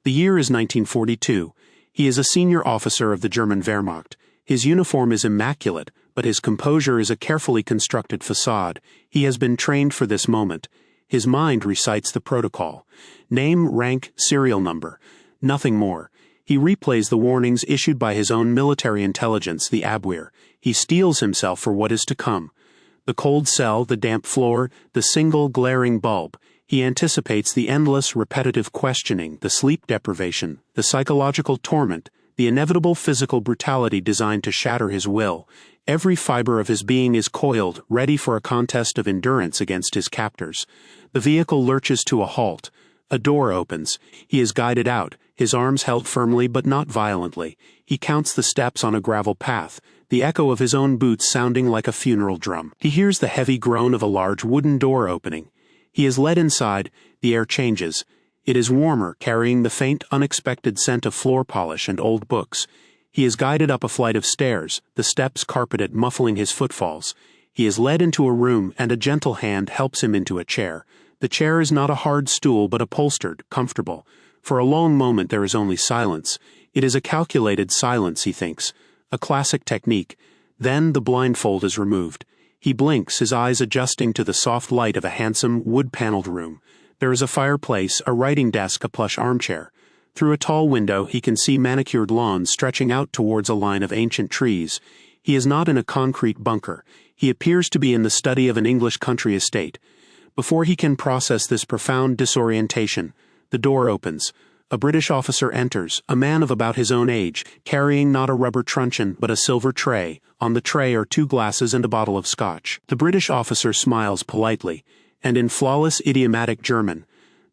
The year is 1942. He is a senior officer of the German Wehrmacht. His uniform is immaculate, but his composure is a carefully constructed facade. He has been trained for this moment. His mind recites the protocol. Name, rank, serial number. Nothing more. He replays the warnings issued by his own military intelligence, the Abwehr. He steels himself for what is to come. The cold cell, the damp floor, the single glaring bulb. He anticipates the endless, repetitive questioning, the sleep deprivation, the psychological torment, the inevitable physical brutality designed to shatter his will. Every fiber of his being is coiled, ready for a contest of endurance against his captors. The vehicle lurches to a halt. A door opens. He is guided out, his arms held firmly but not violently. He counts the steps on a gravel path, the echo of his own boots sounding like a funeral drum. He hears the heavy groan of a large wooden door opening. He is led inside. The air changes. It is warmer, carrying the faint, unexpected scent of floor polish and old books. He is guided up a flight of stairs, the steps carpeted, muffling his footfalls. He is led into a room, and a gentle hand helps him into a chair. The chair is not a hard stool, but upholstered, comfortable. For a long moment there is only silence. It is a calculated silence, he thinks. A classic technique. Then the blindfold is removed. He blinks, his eyes adjusting to the soft light of a handsome, wood-paneled room. There is a fireplace, a writing desk, a plush armchair. Through a tall window he can see manicured lawns stretching out towards a line of ancient trees. He is not in a concrete bunker. He appears to be in the study of an English country estate. Before he can process this profound disorientation, the door opens. A British officer enters, a man of about his own age, carrying not a rubber truncheon but a silver tray. On the tray are 2 glasses and a bottle of scotch. The British officer smiles politely, and in flawless idiomatic German,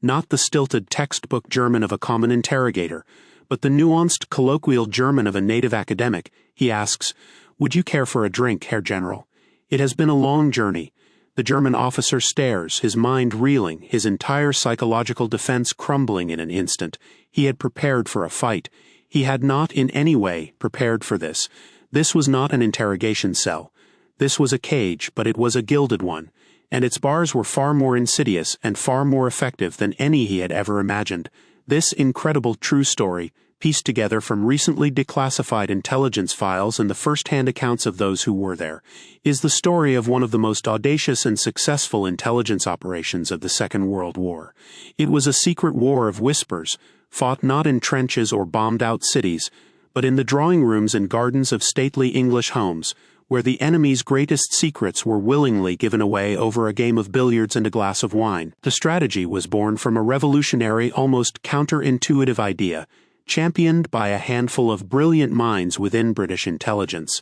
not the stilted textbook German of a common interrogator, but the nuanced colloquial German of a native academic, he asks, "Would you care for a drink, Herr General? It has been a long journey." The German officer stares, his mind reeling, his entire psychological defense crumbling in an instant. He had prepared for a fight. He had not in any way prepared for this. This was not an interrogation cell. This was a cage, but it was a gilded one, and its bars were far more insidious and far more effective than any he had ever imagined. This incredible true story, pieced together from recently declassified intelligence files and the first-hand accounts of those who were there, is the story of one of the most audacious and successful intelligence operations of the Second World War. It was a secret war of whispers, fought not in trenches or bombed-out cities, but in the drawing rooms and gardens of stately English homes, where the enemy's greatest secrets were willingly given away over a game of billiards and a glass of wine. The strategy was born from a revolutionary, almost counterintuitive idea, championed by a handful of brilliant minds within British intelligence.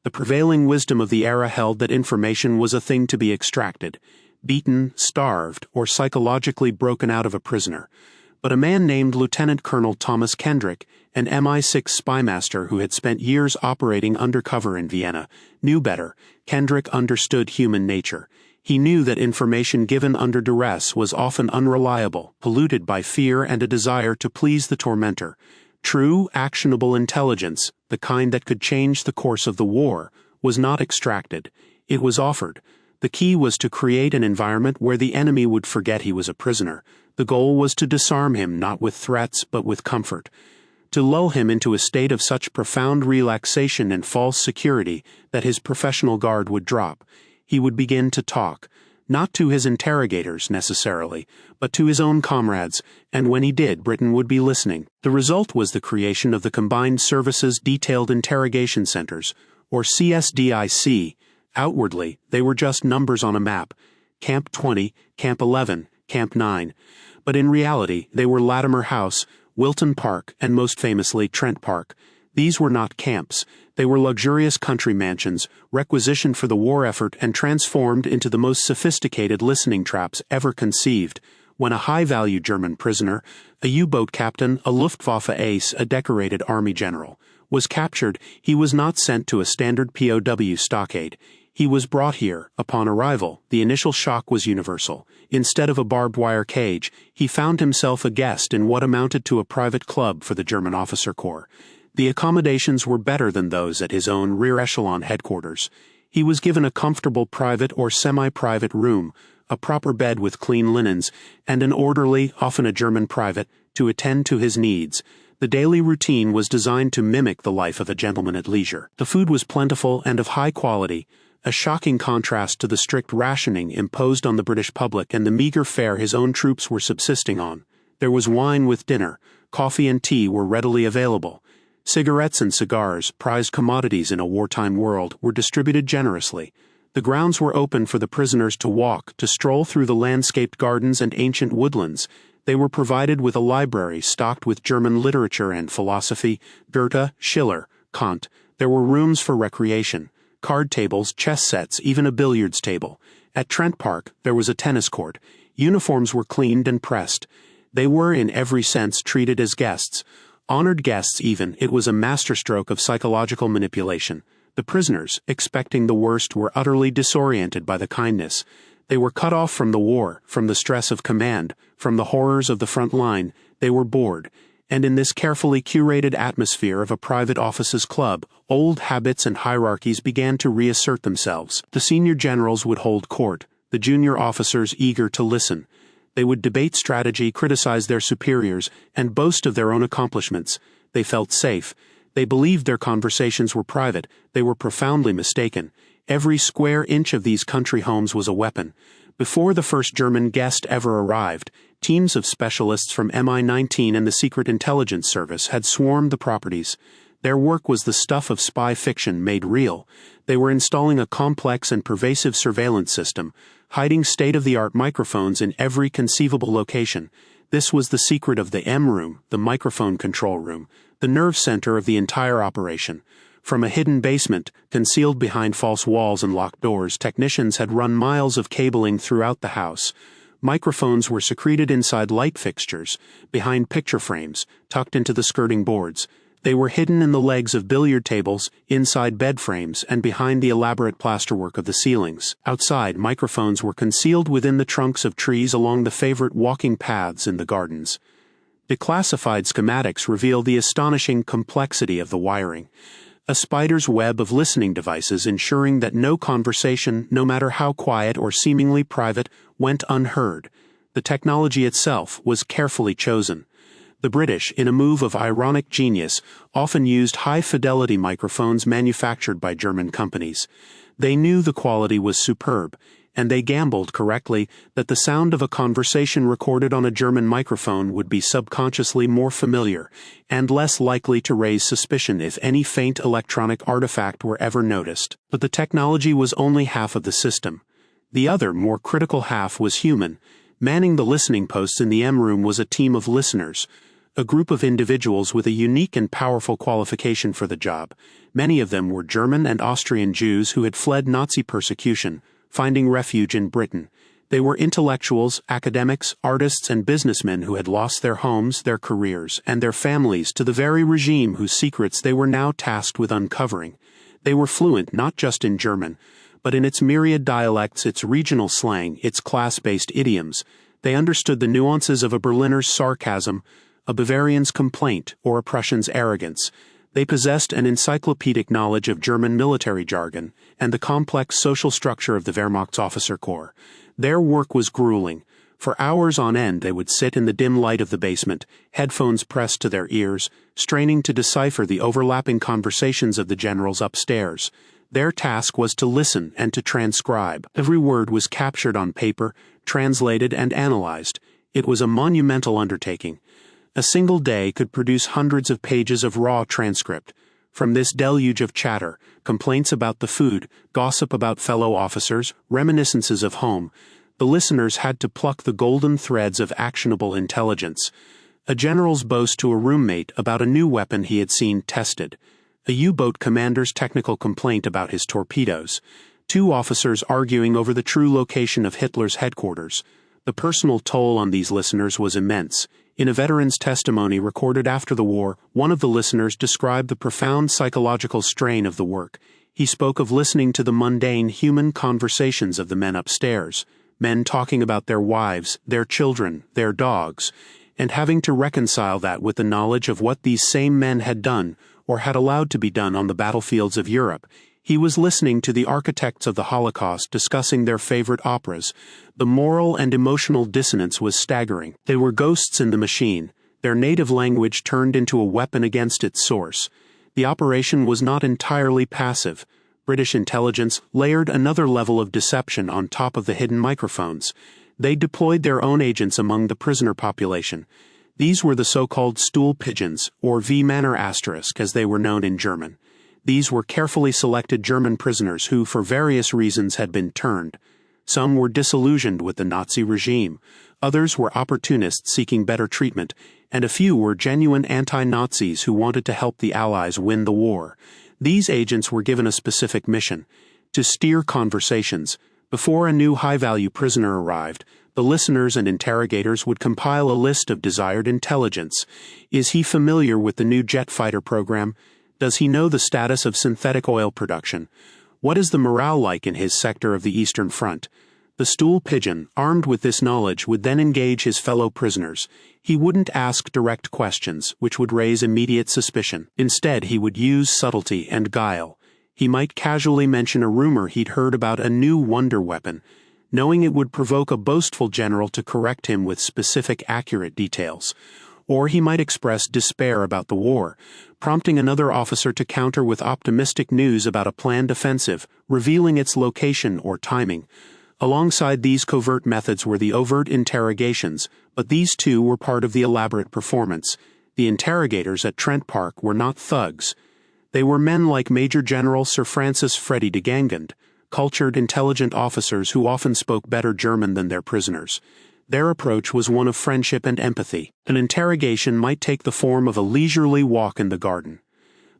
The prevailing wisdom of the era held that information was a thing to be extracted, beaten, starved, or psychologically broken out of a prisoner. But a man named Lieutenant Colonel Thomas Kendrick, an MI6 spymaster who had spent years operating undercover in Vienna, knew better. Kendrick understood human nature. He knew that information given under duress was often unreliable, polluted by fear and a desire to please the tormentor. True, actionable intelligence, the kind that could change the course of the war, was not extracted. It was offered. The key was to create an environment where the enemy would forget he was a prisoner. The goal was to disarm him not with threats but with comfort. To lull him into a state of such profound relaxation and false security that his professional guard would drop. He would begin to talk, not to his interrogators necessarily, but to his own comrades, and when he did, Britain would be listening. The result was the creation of the Combined Services Detailed Interrogation Centers, or CSDIC. Outwardly, they were just numbers on a map, Camp 20, Camp 11, Camp 9, but in reality they were Latimer House, Wilton Park, and most famously Trent Park. These were not camps. They were luxurious country mansions, requisitioned for the war effort and transformed into the most sophisticated listening traps ever conceived. When a high-value German prisoner, a U-boat captain, a Luftwaffe ace, a decorated army general, was captured, he was not sent to a standard POW stockade. He was brought here. Upon arrival, the initial shock was universal. Instead of a barbed wire cage, he found himself a guest in what amounted to a private club for the German officer corps. The accommodations were better than those at his own rear echelon headquarters. He was given a comfortable private or semi-private room, a proper bed with clean linens, and an orderly, often a German private, to attend to his needs. The daily routine was designed to mimic the life of a gentleman at leisure. The food was plentiful and of high quality, a shocking contrast to the strict rationing imposed on the British public and the meager fare his own troops were subsisting on. There was wine with dinner, coffee and tea were readily available. Cigarettes and cigars, prized commodities in a wartime world, were distributed generously. The grounds were open for the prisoners to walk, to stroll through the landscaped gardens and ancient woodlands. They were provided with a library stocked with German literature and philosophy, Goethe, Schiller, Kant. There were rooms for recreation, card tables, chess sets, even a billiards table. At Trent Park, there was a tennis court. Uniforms were cleaned and pressed. They were, in every sense, treated as guests. Honored guests even. It was a masterstroke of psychological manipulation. The prisoners, expecting the worst, were utterly disoriented by the kindness. They were cut off from the war, from the stress of command, from the horrors of the front line. They were bored. And in this carefully curated atmosphere of a private officers' club, old habits and hierarchies began to reassert themselves. The senior generals would hold court, the junior officers eager to listen. They would debate strategy, criticize their superiors, and boast of their own accomplishments. They felt safe. They believed their conversations were private. They were profoundly mistaken. Every square inch of these country homes was a weapon. Before the first German guest ever arrived, teams of specialists from MI-19 and the Secret Intelligence Service had swarmed the properties. Their work was the stuff of spy fiction made real. They were installing a complex and pervasive surveillance system, hiding state-of-the-art microphones in every conceivable location. This was the secret of the M room, the microphone control room, the nerve center of the entire operation. From a hidden basement, concealed behind false walls and locked doors, technicians had run miles of cabling throughout the house. Microphones were secreted inside light fixtures, behind picture frames, tucked into the skirting boards. They were hidden in the legs of billiard tables, inside bed frames, and behind the elaborate plasterwork of the ceilings. Outside, microphones were concealed within the trunks of trees along the favorite walking paths in the gardens. Declassified schematics reveal the astonishing complexity of the wiring. A spider's web of listening devices ensuring that no conversation, no matter how quiet or seemingly private, went unheard. The technology itself was carefully chosen. The British, in a move of ironic genius, often used high-fidelity microphones manufactured by German companies. They knew the quality was superb, and they gambled correctly that the sound of a conversation recorded on a German microphone would be subconsciously more familiar and less likely to raise suspicion if any faint electronic artifact were ever noticed. But the technology was only half of the system. The other, more critical half was human. Manning the listening posts in the M room was a team of listeners, a group of individuals with a unique and powerful qualification for the job. Many of them were German and Austrian Jews who had fled Nazi persecution, finding refuge in Britain. They were intellectuals, academics, artists, and businessmen who had lost their homes, their careers, and their families to the very regime whose secrets they were now tasked with uncovering. They were fluent not just in German, but in its myriad dialects, its regional slang, its class-based idioms. They understood the nuances of a Berliner's sarcasm, a Bavarian's complaint, or a Prussian's arrogance. They possessed an encyclopedic knowledge of German military jargon and the complex social structure of the Wehrmacht's officer corps. Their work was grueling. For hours on end they would sit in the dim light of the basement, headphones pressed to their ears, straining to decipher the overlapping conversations of the generals upstairs. Their task was to listen and to transcribe. Every word was captured on paper, translated and analyzed. It was a monumental undertaking. A single day could produce hundreds of pages of raw transcript. From this deluge of chatter, complaints about the food, gossip about fellow officers, reminiscences of home, the listeners had to pluck the golden threads of actionable intelligence. A general's boast to a roommate about a new weapon he had seen tested. A U-boat commander's technical complaint about his torpedoes. Two officers arguing over the true location of Hitler's headquarters. The personal toll on these listeners was immense. In a veteran's testimony recorded after the war, one of the listeners described the profound psychological strain of the work. He spoke of listening to the mundane human conversations of the men upstairs, men talking about their wives, their children, their dogs, and having to reconcile that with the knowledge of what these same men had done or had allowed to be done on the battlefields of Europe. He was listening to the architects of the Holocaust discussing their favorite operas. The moral and emotional dissonance was staggering. They were ghosts in the machine. their native language turned into a weapon against its source. The operation was not entirely passive. British intelligence layered another level of deception on top of the hidden microphones. They deployed their own agents among the prisoner population. These were the so-called stool pigeons, or Manor asterisk as they were known in German. These were carefully selected German prisoners who, for various reasons, had been turned. Some were disillusioned with the Nazi regime, others were opportunists seeking better treatment, and a few were genuine anti-Nazis who wanted to help the Allies win the war. These agents were given a specific mission: to steer conversations. Before a new high-value prisoner arrived, the listeners and interrogators would compile a list of desired intelligence. Is he familiar with the new jet fighter program? Does he know the status of synthetic oil production? What is the morale like in his sector of the Eastern Front? The stool pigeon, armed with this knowledge, would then engage his fellow prisoners. He wouldn't ask direct questions, which would raise immediate suspicion. Instead, he would use subtlety and guile. He might casually mention a rumor he'd heard about a new wonder weapon, knowing it would provoke a boastful general to correct him with specific, accurate details. Or he might express despair about the war, prompting another officer to counter with optimistic news about a planned offensive, revealing its location or timing. Alongside these covert methods were the overt interrogations, but these too were part of the elaborate performance. The interrogators at Trent Park were not thugs. They were men like Major General Sir Francis Freddy de Gangand, cultured, intelligent officers who often spoke better German than their prisoners. Their approach was one of friendship and empathy. An interrogation might take the form of a leisurely walk in the garden.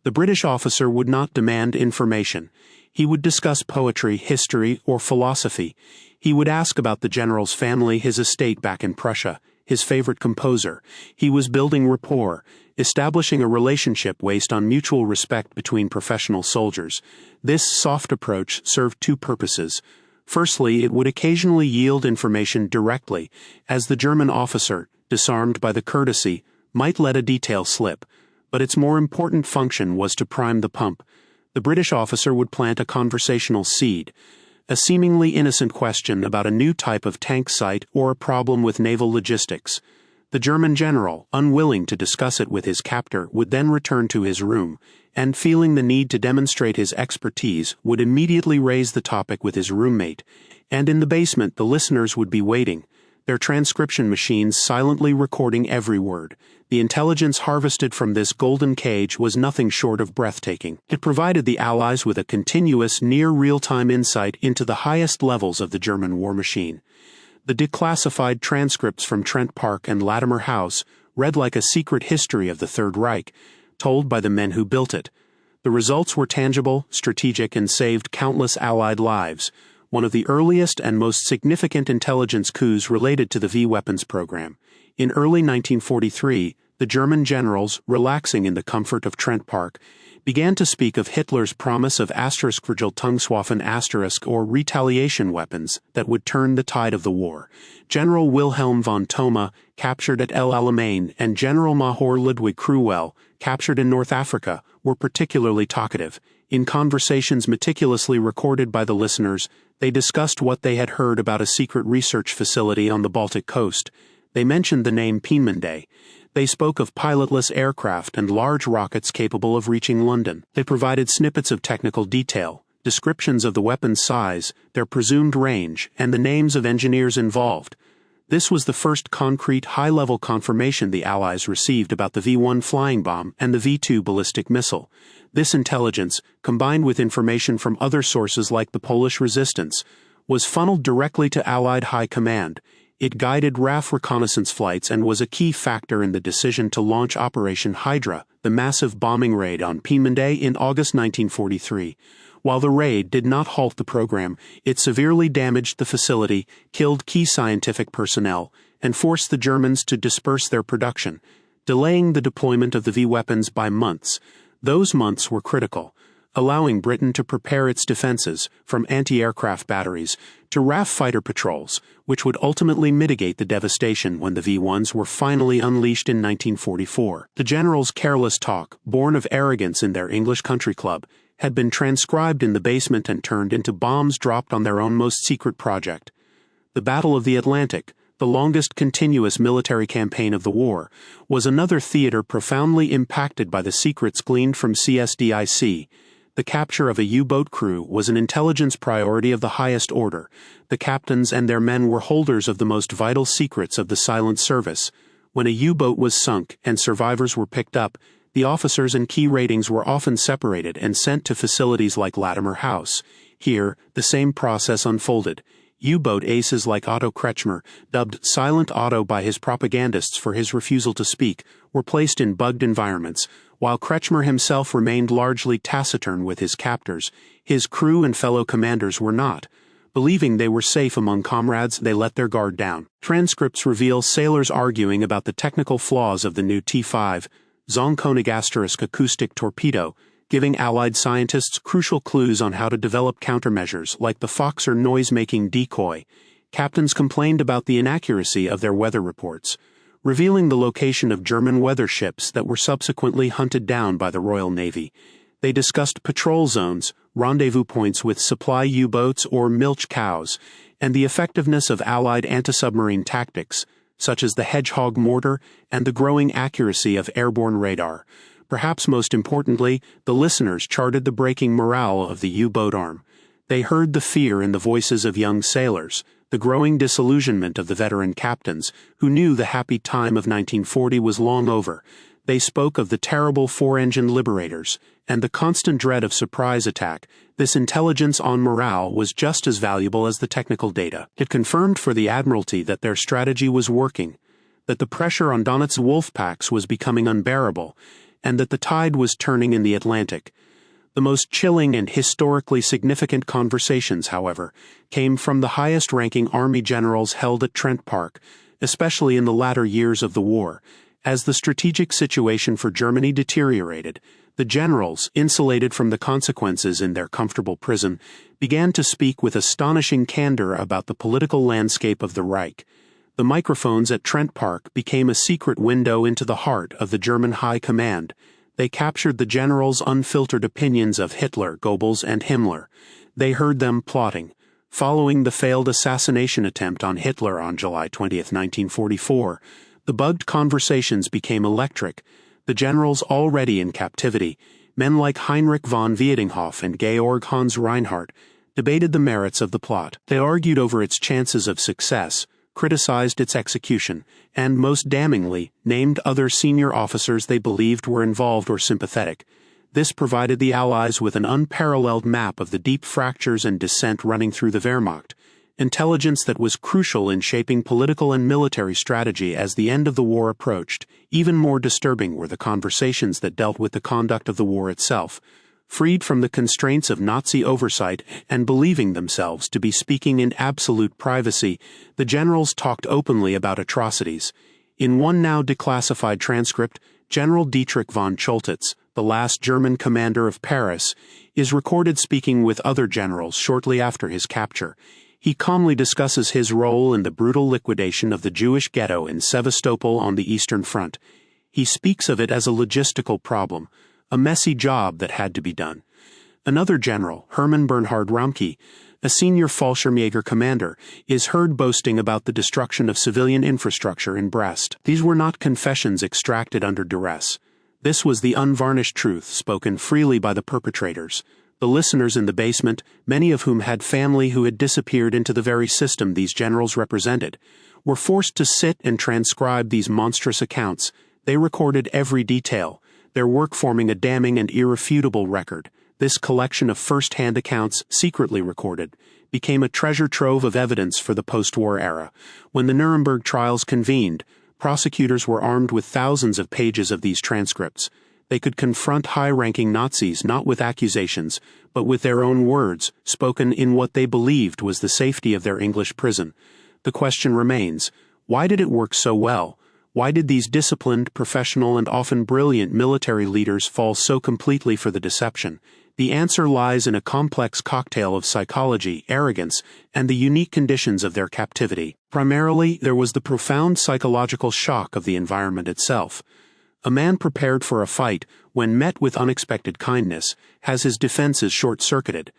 The British officer would not demand information. He would discuss poetry, history, or philosophy. He would ask about the general's family, his estate back in Prussia, his favorite composer. He was building rapport, establishing a relationship based on mutual respect between professional soldiers. This soft approach served two purposes. Firstly, it would occasionally yield information directly, as the German officer, disarmed by the courtesy, might let a detail slip. But its more important function was to prime the pump. The British officer would plant a conversational seed, a seemingly innocent question about a new type of tank site or a problem with naval logistics. The German general, unwilling to discuss it with his captor, would then return to his room, and feeling the need to demonstrate his expertise, would immediately raise the topic with his roommate. And in the basement, the listeners would be waiting, their transcription machines silently recording every word. The intelligence harvested from this golden cage was nothing short of breathtaking. It provided the Allies with a continuous, near real-time insight into the highest levels of the German war machine. The declassified transcripts from Trent Park and Latimer House read like a secret history of the Third Reich, told by the men who built it. The results were tangible, strategic, and saved countless Allied lives, one of the earliest and most significant intelligence coups related to the V-weapons program. In early 1943, the German generals, relaxing in the comfort of Trent Park, began to speak of Hitler's promise of *Vergeltungswaffen* or retaliation weapons that would turn the tide of the war. General Wilhelm von Thoma, captured at El Alamein, and General Major Ludwig Cruwell, captured in North Africa, were particularly talkative. In conversations meticulously recorded by the listeners, they discussed what they had heard about a secret research facility on the Baltic coast. They mentioned the name Peenemünde. They spoke of pilotless aircraft and large rockets capable of reaching London. They provided snippets of technical detail, descriptions of the weapon's size, their presumed range, and the names of engineers involved. This was the first concrete, high-level confirmation the Allies received about the V-1 flying bomb and the V-2 ballistic missile. This intelligence, combined with information from other sources like the Polish resistance, was funneled directly to Allied High Command. It guided RAF reconnaissance flights and was a key factor in the decision to launch Operation Hydra, the massive bombing raid on Peenemünde in August 1943. While the raid did not halt the program, it severely damaged the facility, killed key scientific personnel, and forced the Germans to disperse their production, delaying the deployment of the V-weapons by months. Those months were critical, allowing Britain to prepare its defenses, from anti-aircraft batteries to RAF fighter patrols, which would ultimately mitigate the devastation when the V-1s were finally unleashed in 1944. The generals' careless talk, born of arrogance in their English country club, had been transcribed in the basement and turned into bombs dropped on their own most secret project. The Battle of the Atlantic, the longest continuous military campaign of the war, was another theater profoundly impacted by the secrets gleaned from CSDIC. The capture of a U-boat crew was an intelligence priority of the highest order. The captains and their men were holders of the most vital secrets of the silent service. When a U-boat was sunk and survivors were picked up, the officers and key ratings were often separated and sent to facilities like Latimer House. Here, the same process unfolded. U-boat aces like Otto Kretschmer, dubbed Silent Otto by his propagandists for his refusal to speak, were placed in bugged environments, while Kretschmer himself remained largely taciturn with his captors. His crew and fellow commanders were not. Believing they were safe among comrades, they let their guard down. Transcripts reveal sailors arguing about the technical flaws of the new T-5 Zonkonig * acoustic torpedo, giving Allied scientists crucial clues on how to develop countermeasures like the Foxer noise-making decoy. Captains complained about the inaccuracy of their weather reports, revealing the location of German weather ships that were subsequently hunted down by the Royal Navy. They discussed patrol zones, rendezvous points with supply U-boats or milch cows, and the effectiveness of Allied anti-submarine tactics, such as the Hedgehog mortar and the growing accuracy of airborne radar. Perhaps most importantly, the listeners charted the breaking morale of the U-boat arm. They heard the fear in the voices of young sailors, the growing disillusionment of the veteran captains, who knew the happy time of 1940 was long over. They spoke of the terrible four-engined liberators, and the constant dread of surprise attack. This intelligence on morale was just as valuable as the technical data. It confirmed for the Admiralty that their strategy was working, that the pressure on Donitz wolf packs was becoming unbearable, and that the tide was turning in the Atlantic. The most chilling and historically significant conversations, however, came from the highest-ranking Army generals held at Trent Park, especially in the latter years of the war. As the strategic situation for Germany deteriorated, the generals, insulated from the consequences in their comfortable prison, began to speak with astonishing candor about the political landscape of the Reich. The microphones at Trent Park became a secret window into the heart of the German High Command. They captured the generals' unfiltered opinions of Hitler, Goebbels, and Himmler. They heard them plotting. Following the failed assassination attempt on Hitler on July 20, 1944, the bugged conversations became electric. The generals already in captivity, men like Heinrich von Wiedinghoff and Georg Hans Reinhardt, debated the merits of the plot. They argued over its chances of success, criticized its execution, and, most damningly, named other senior officers they believed were involved or sympathetic. This provided the Allies with an unparalleled map of the deep fractures and dissent running through the Wehrmacht, intelligence that was crucial in shaping political and military strategy as the end of the war approached. Even more disturbing were the conversations that dealt with the conduct of the war itself. Freed from the constraints of Nazi oversight and believing themselves to be speaking in absolute privacy, the generals talked openly about atrocities. In one now declassified transcript, General Dietrich von Choltitz, the last German commander of Paris, is recorded speaking with other generals shortly after his capture. He calmly discusses his role in the brutal liquidation of the Jewish ghetto in Sevastopol on the Eastern Front. He speaks of it as a logistical problem, a messy job that had to be done. Another general, Hermann Bernhard Ramke, a senior Fallschirmjäger commander, is heard boasting about the destruction of civilian infrastructure in Brest. These were not confessions extracted under duress. This was the unvarnished truth spoken freely by the perpetrators. The listeners in the basement, many of whom had family who had disappeared into the very system these generals represented, were forced to sit and transcribe these monstrous accounts. They recorded every detail, their work forming a damning and irrefutable record. This collection of first-hand accounts, secretly recorded, became a treasure trove of evidence for the post-war era. When the Nuremberg trials convened, prosecutors were armed with thousands of pages of these transcripts. They could confront high-ranking Nazis not with accusations, but with their own words, spoken in what they believed was the safety of their English prison. The question remains, why did it work so well? Why did these disciplined, professional, and often brilliant military leaders fall so completely for the deception? The answer lies in a complex cocktail of psychology, arrogance, and the unique conditions of their captivity. Primarily, there was the profound psychological shock of the environment itself. A man prepared for a fight, when met with unexpected kindness, has his defenses short-circuited.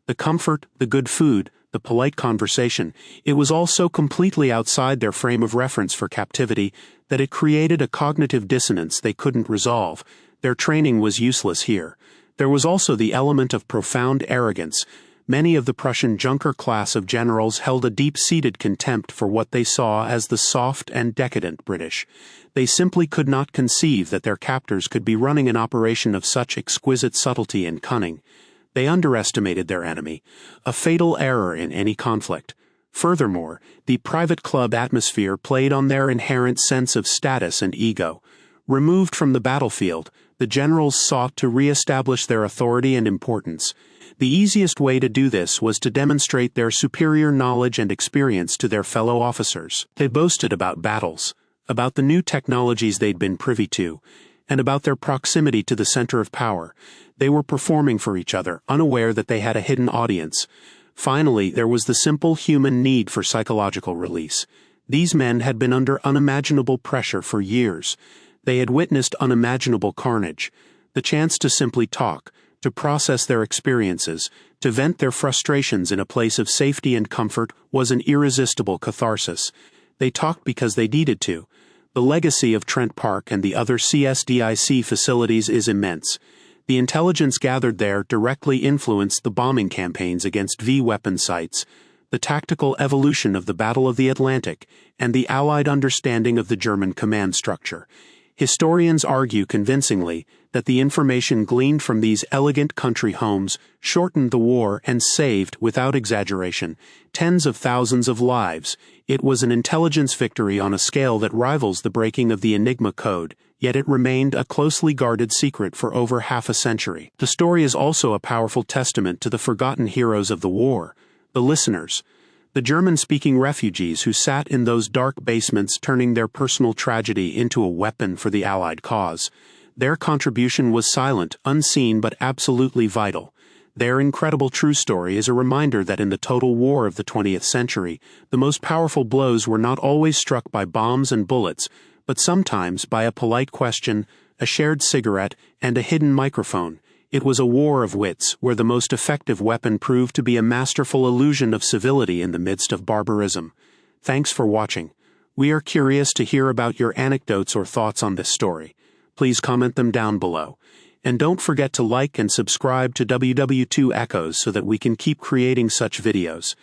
The comfort, the good food, the polite conversation, it was all so completely outside their frame of reference for captivity that it created a cognitive dissonance they couldn't resolve. Their training was useless here. There was also the element of profound arrogance. Many of the Prussian Junker class of generals held a deep-seated contempt for what they saw as the soft and decadent British. They simply could not conceive that their captors could be running an operation of such exquisite subtlety and cunning. They underestimated their enemy, a fatal error in any conflict. Furthermore, the private club atmosphere played on their inherent sense of status and ego. Removed from the battlefield, the generals sought to re-establish their authority and importance. The easiest way to do this was to demonstrate their superior knowledge and experience to their fellow officers. They boasted about battles, about the new technologies they'd been privy to, and about their proximity to the center of power. They were performing for each other, unaware that they had a hidden audience. Finally, there was the simple human need for psychological release. These men had been under unimaginable pressure for years. They had witnessed unimaginable carnage. The chance to simply talk, to process their experiences, to vent their frustrations in a place of safety and comfort was an irresistible catharsis. They talked because they needed to. The legacy of Trent Park and the other CSDIC facilities is immense. The intelligence gathered there directly influenced the bombing campaigns against V-weapon sites, the tactical evolution of the Battle of the Atlantic, and the Allied understanding of the German command structure. Historians argue convincingly that the information gleaned from these elegant country homes shortened the war and saved, without exaggeration, tens of thousands of lives. It was an intelligence victory on a scale that rivals the breaking of the Enigma code, yet it remained a closely guarded secret for over half a century. The story is also a powerful testament to the forgotten heroes of the war, the listeners, the German-speaking refugees who sat in those dark basements turning their personal tragedy into a weapon for the Allied cause. Their contribution was silent, unseen, but absolutely vital. Their incredible true story is a reminder that in the total war of the 20th century, the most powerful blows were not always struck by bombs and bullets, but sometimes by a polite question, a shared cigarette, and a hidden microphone. It was a war of wits, where the most effective weapon proved to be a masterful illusion of civility in the midst of barbarism. Thanks for watching. We are curious to hear about your anecdotes or thoughts on this story. Please comment them down below. And don't forget to like and subscribe to WW2 Echoes so that we can keep creating such videos.